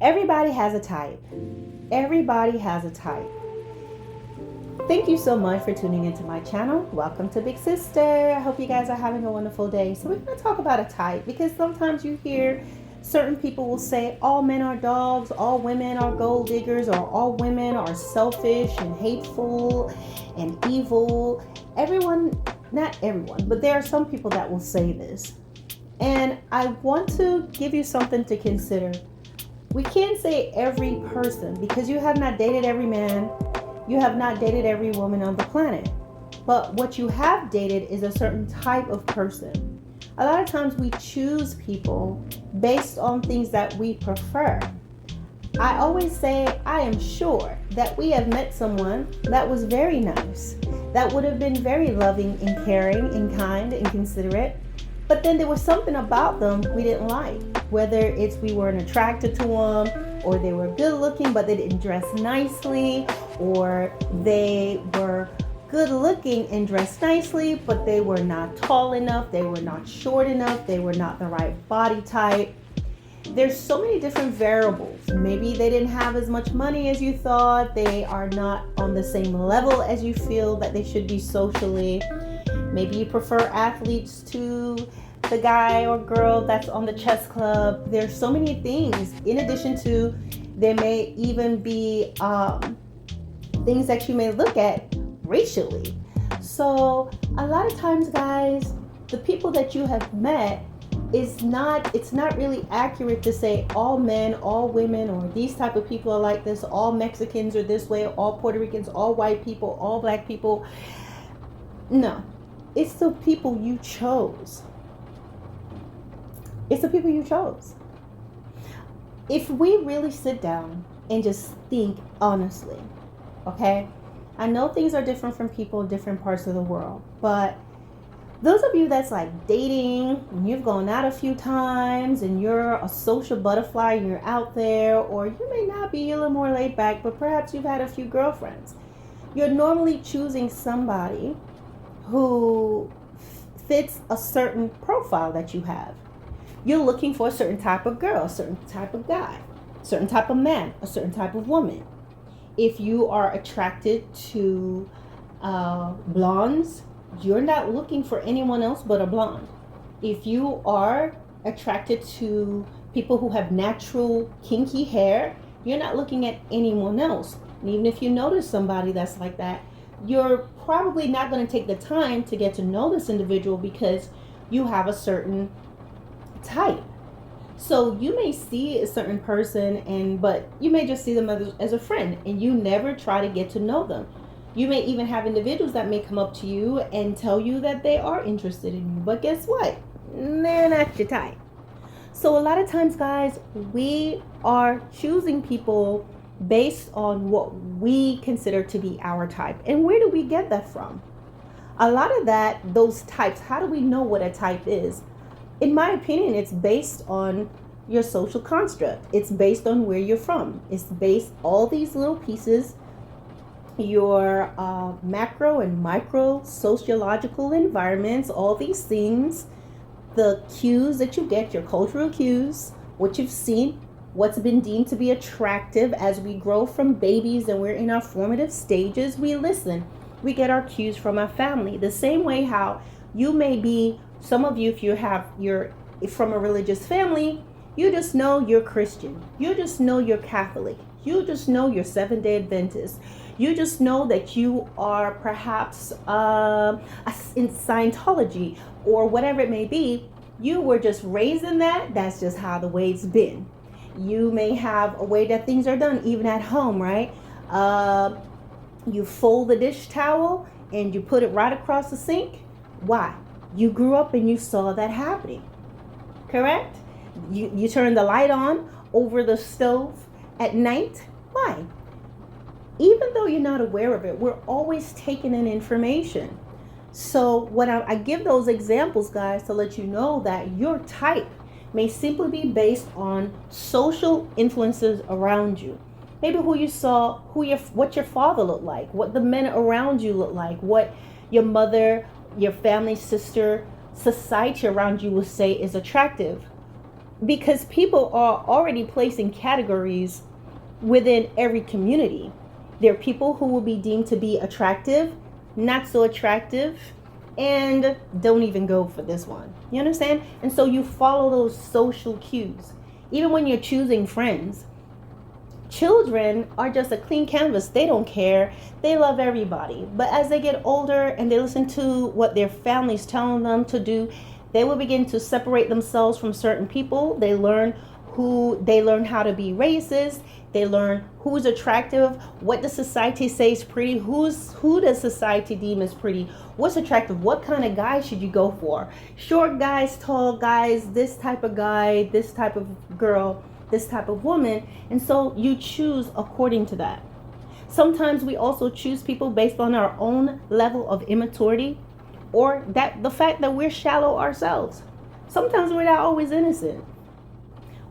Everybody has a type. Everybody has a type. Thank you so much for tuning into my channel. Welcome to Big Sister. I hope you guys are having a wonderful day. So we're going to talk about a type, because sometimes you hear certain people will say all men are dogs, all women are gold diggers, or all women are selfish and hateful and evil. Everyone, not everyone, but there are some people that will say this. And I want to give you something to consider. We can't say every person, because you have not dated every man. You have not dated every woman on the planet. But what you have dated is a certain type of person. A lot of times we choose people based on things that we prefer. I always say I am sure that we have met someone that was very nice, that would have been very loving and caring and kind and considerate. But then there was something about them we didn't like. Whether it's we weren't attracted to them, or they were good looking but they didn't dress nicely, or they were good looking and dressed nicely but they were not tall enough, they were not short enough, they were not the right body type. There's so many different variables. Maybe they didn't have as much money as you thought. They are not on the same level as you feel that they should be socially. Maybe you prefer athletes to the guy or girl that's on the chess club. There's so many things. In addition to, there may even be things that you may look at racially. So a lot of times, guys, the people that you have met, it's not really accurate to say all men, all women, or these type of people are like this, all Mexicans are this way, all Puerto Ricans, all white people, all black people. No, it's the people you chose. It's the people you chose. If we really sit down and just think honestly, okay? I know things are different from people in different parts of the world, but those of you that's like dating and you've gone out a few times and you're a social butterfly and you're out there, or you may not be, a little more laid back, but perhaps you've had a few girlfriends. You're normally choosing somebody who fits a certain profile that you have. You're looking for a certain type of girl, a certain type of guy, a certain type of man, a certain type of woman. If you are attracted to blondes, you're not looking for anyone else but a blonde. If you are attracted to people who have natural kinky hair, you're not looking at anyone else. And even if you notice somebody that's like that, you're probably not going to take the time to get to know this individual, because you have a certain type. So you may see a certain person, but you may just see them as a friend, and you never try to get to know them. You may even have individuals that may come up to you and tell you that they are interested in you, but guess what? They're not your type. So a lot of times, guys, we are choosing people based on what we consider to be our type. And where do we get that from? A lot of that, those types, how do we know what a type is? In my opinion, it's based on your social construct. It's based on where you're from. It's based all these little pieces, your macro and micro sociological environments, all these things, the cues that you get, your cultural cues, what you've seen, what's been deemed to be attractive. As we grow from babies and we're in our formative stages, we listen. We get our cues from our family. The same way how you may be, some of you, if you're from a religious family, you just know you're Christian. You just know you're Catholic. You just know you're Seventh-day Adventist. You just know that you are perhaps in Scientology or whatever it may be. You were just raised in that. That's just how the way it's been. You may have a way that things are done, even at home, right? You fold the dish towel and you put it right across the sink. Why? You grew up and you saw that happening, correct? You turn the light on over the stove at night. Why? Even though you're not aware of it, we're always taking in information. So when I give those examples, guys, to let you know that your type may simply be based on social influences around you. Maybe who you saw, what your father looked like, what the men around you look like, what your mother, your family, sister, society around you will say is attractive. Because people are already placing categories within every community. There are people who will be deemed to be attractive, not so attractive, and don't even go for this one. You understand? And so you follow those social cues. Even when you're choosing friends, children are just a clean canvas. They don't care. They love everybody. But as they get older and they listen to what their family's telling them to do, they will begin to separate themselves from certain people. They learn how to be racist. They learn who's attractive, what does society say is pretty, who does society deem as pretty, what's attractive, what kind of guy should you go for? Short guys, tall guys, this type of guy, this type of girl, this type of woman. And so you choose according to that. Sometimes we also choose people based on our own level of immaturity, or the fact that we're shallow ourselves. Sometimes we're not always innocent.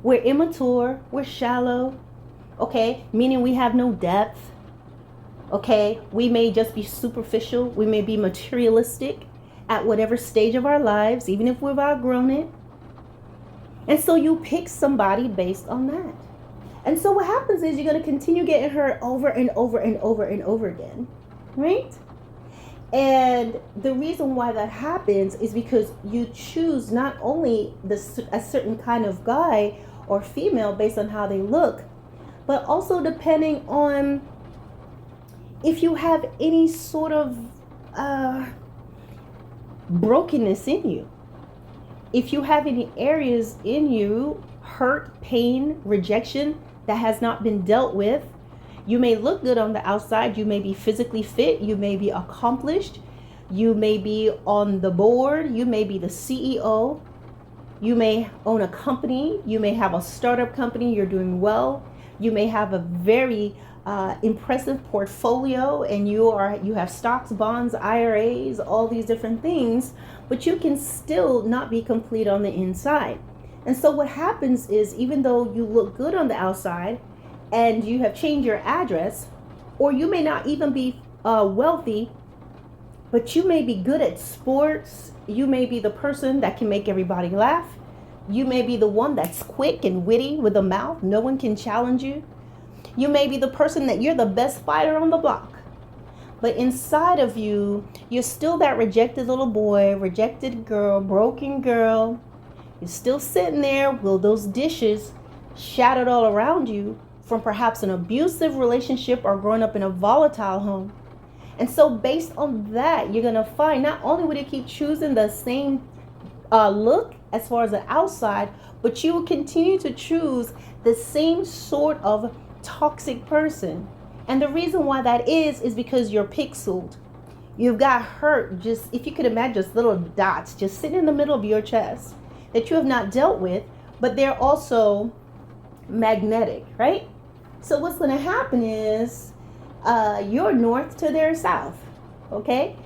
We're immature, we're shallow, okay, meaning we have no depth, okay? We may just be superficial, we may be materialistic at whatever stage of our lives, even if we've outgrown it. And so you pick somebody based on that. And so what happens is you're going to continue getting hurt over and over and over and over again, right? And the reason why that happens is because you choose not only a certain kind of guy or female based on how they look, but also depending on if you have any sort of brokenness in you. If you have any areas in you, hurt, pain, rejection, that has not been dealt with. You may look good on the outside. You may be physically fit. You may be accomplished. You may be on the board. You may be the CEO. You may own a company. You may have a startup company. You're doing well. You may have a very impressive portfolio, and you have stocks, bonds, IRAs, all these different things, but you can still not be complete on the inside. And so what happens is, even though you look good on the outside and you have changed your address, or you may not even be wealthy, but you may be good at sports, you may be the person that can make everybody laugh, you may be the one that's quick and witty with a mouth, no one can challenge you, you may be the person that you're the best fighter on the block, but inside of you, you're still that rejected little boy, rejected girl, broken girl. You're still sitting there with those dishes shattered all around you from perhaps an abusive relationship or growing up in a volatile home. And so based on that, you're going to find not only will you keep choosing the same look as far as the outside, but you will continue to choose the same sort of toxic person. And the reason why that is because you're pixeled. You've got hurt, just if you could imagine, just little dots just sitting in the middle of your chest that you have not dealt with, but they're also magnetic, right? So what's going to happen is you're north to their south, okay?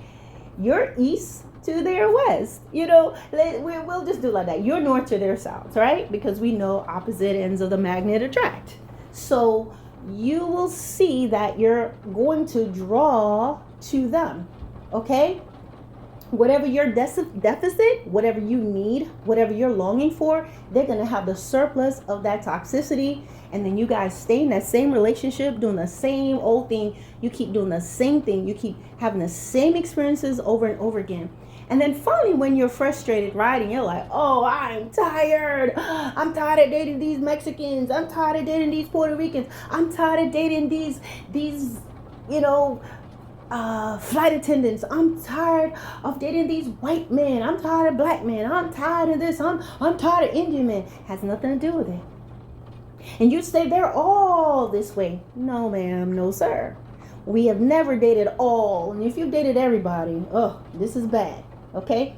You're east to their west. We'll just do like that. You're north to their south, right? Because we know opposite ends of the magnet attract. So you will see that you're going to draw to them, okay? Whatever your deficit, whatever you need, whatever you're longing for, they're going to have the surplus of that toxicity. And then you guys stay in that same relationship, doing the same old thing. You keep doing the same thing. You keep having the same experiences over and over again. And then finally, when you're frustrated, right, and you're like, oh, I'm tired. I'm tired of dating these Mexicans. I'm tired of dating these Puerto Ricans. I'm tired of dating these flight attendants. I'm tired of dating these white men. I'm tired of black men. I'm tired of this. I'm tired of Indian men. Has nothing to do with it. And you say they're all this way. No, ma'am. No, sir. We have never dated all. And if you've dated everybody, this is bad. Okay?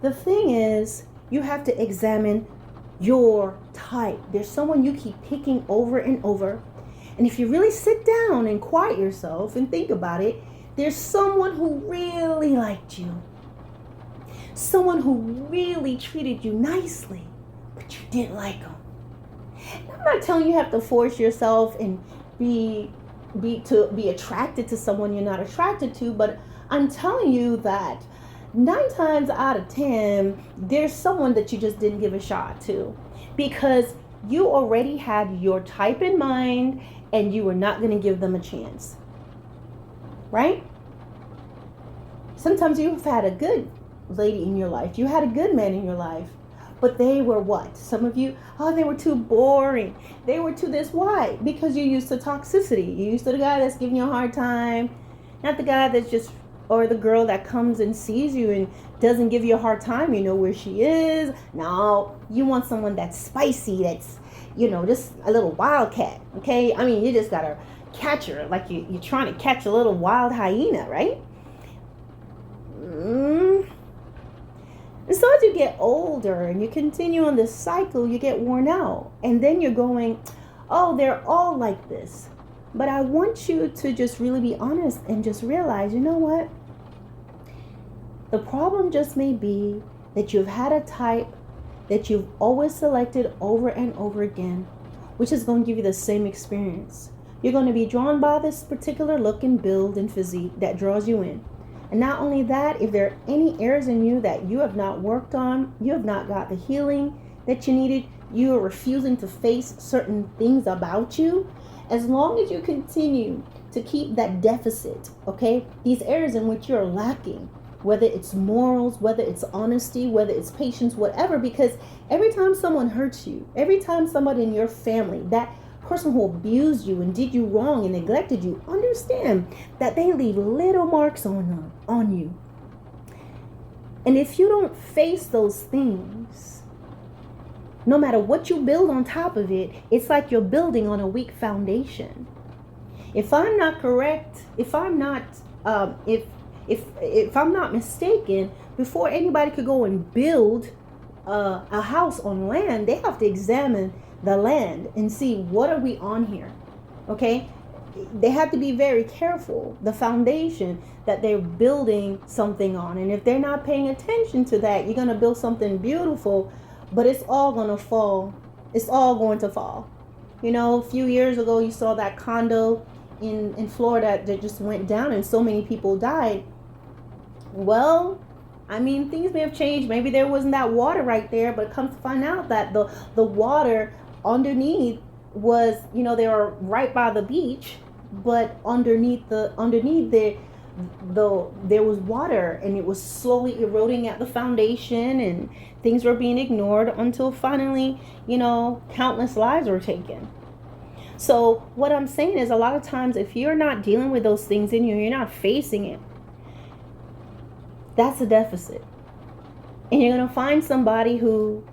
The thing is, you have to examine your type. There's someone you keep picking over and over. And if you really sit down and quiet yourself and think about it, there's someone who really liked you. Someone who really treated you nicely, but you didn't like them. I'm not telling you have to force yourself and be attracted to someone you're not attracted to. But I'm telling you that 9 times out of 10, there's someone that you just didn't give a shot to, because you already had your type in mind and you were not going to give them a chance, right? Sometimes you've had a good lady in your life, you had a good man in your life, but they were what? Some of you, they were too boring. They were too this. Why? Because you're used to toxicity. You're used to the guy that's giving you a hard time, not the guy that's just, or the girl that comes and sees you and doesn't give you a hard time. You know where she is. No, you want someone that's spicy, that's, just a little wildcat, okay? I mean, you just gotta catch her like you're trying to catch a little wild hyena, right? And so as you get older and you continue on this cycle, you get worn out. And then you're going, oh, they're all like this. But I want you to just really be honest and just realize, you know what? The problem just may be that you've had a type that you've always selected over and over again, which is going to give you the same experience. You're going to be drawn by this particular look and build and physique that draws you in. And not only that, if there are any areas in you that you have not worked on, you have not got the healing that you needed, you are refusing to face certain things about you, as long as you continue to keep that deficit, okay, these areas in which you're lacking, whether it's morals, whether it's honesty, whether it's patience, whatever, because every time someone hurts you, every time somebody in your family, that person who abused you and did you wrong and neglected you, understand that they leave little marks on you. And if you don't face those things, no matter what you build on top of it, it's like you're building on a weak foundation. If I'm not correct, if I'm not mistaken, before anybody could go and build a house on land, they have to examine the land and see what are we on here, okay? They have to be very careful, the foundation that they're building something on. And if they're not paying attention to that, you're going to build something beautiful, but it's all going to fall. It's all going to fall. A few years ago, you saw that condo in Florida that just went down and so many people died. Well, I mean, things may have changed. Maybe there wasn't that water right there, but come to find out that the water underneath was, they were right by the beach, but underneath there was water, and it was slowly eroding at the foundation, and things were being ignored until finally, countless lives were taken. So what I'm saying is, a lot of times, if you're not dealing with those things in you, you're not facing it, that's a deficit. And you're going to find somebody who,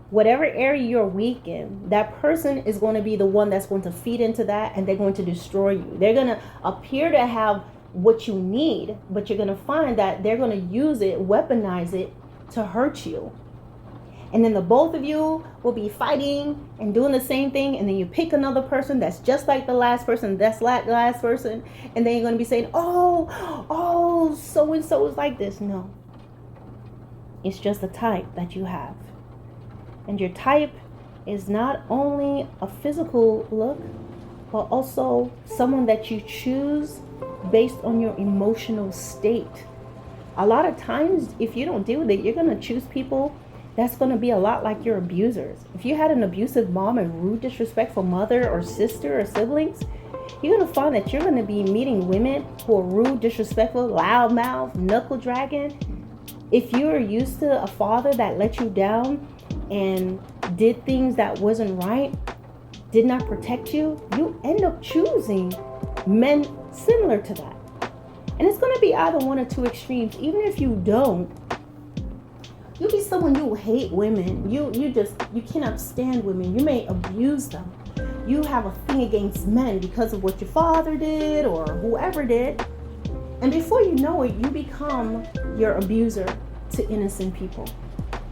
whatever area you're weak in, that person is going to be the one that's going to feed into that, and they're going to destroy you. They're going to appear to have what you need, but you're going to find that they're going to use it, weaponize it to hurt you. And then the both of you will be fighting and doing the same thing, and then you pick another person that's just like the last person, that's like the last person, and then you're going to be saying, oh, so-and-so is like this. No. It's just the type that you have. And your type is not only a physical look, but also someone that you choose based on your emotional state. A lot of times, if you don't deal with it, you're going to choose people that's going to be a lot like your abusers. If you had an abusive mom and rude, disrespectful mother or sister or siblings, you're going to find that you're going to be meeting women who are rude, disrespectful, loudmouth, knuckle dragging. If you're used to a father that let you down and did things that wasn't right, did not protect you, you end up choosing men similar to that. And it's going to be either one or two extremes. Even if you don't, you'll be someone you hate women. You cannot stand women. You may abuse them. You have a thing against men because of what your father did or whoever did. And before you know it, you become your abuser to innocent people.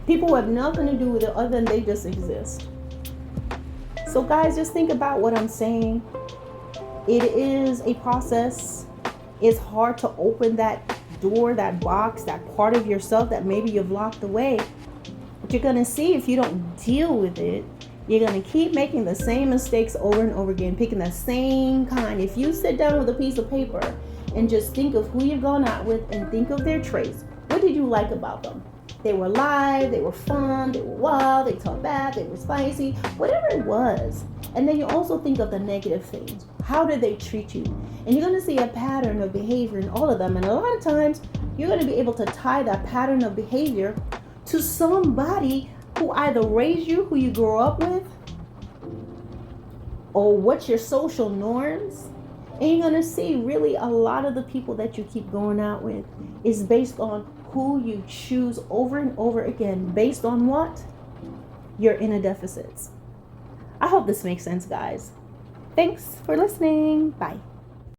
People who have nothing to do with it other than they just exist. So guys, just think about what I'm saying. It is a process. It's hard to open that door, that box, that part of yourself that maybe you've locked away. But you're going to see, if you don't deal with it, You're going to keep making the same mistakes over and over again, picking the same kind. If you sit down with a piece of paper and just think of who you've gone out with and think of their traits, what did you like about them? They were live, they were fun, they were wild, they talked back, they were spicy, whatever it was. And then you also think of the negative things. How did they treat you? And you're going to see a pattern of behavior in all of them. And a lot of times, you're going to be able to tie that pattern of behavior to somebody who either raised you, who you grew up with, or what's your social norms. And you're going to see really a lot of the people that you keep going out with is based on who you choose over and over again. Based on what? Your inner deficits. I hope this makes sense, guys. Thanks for listening. Bye.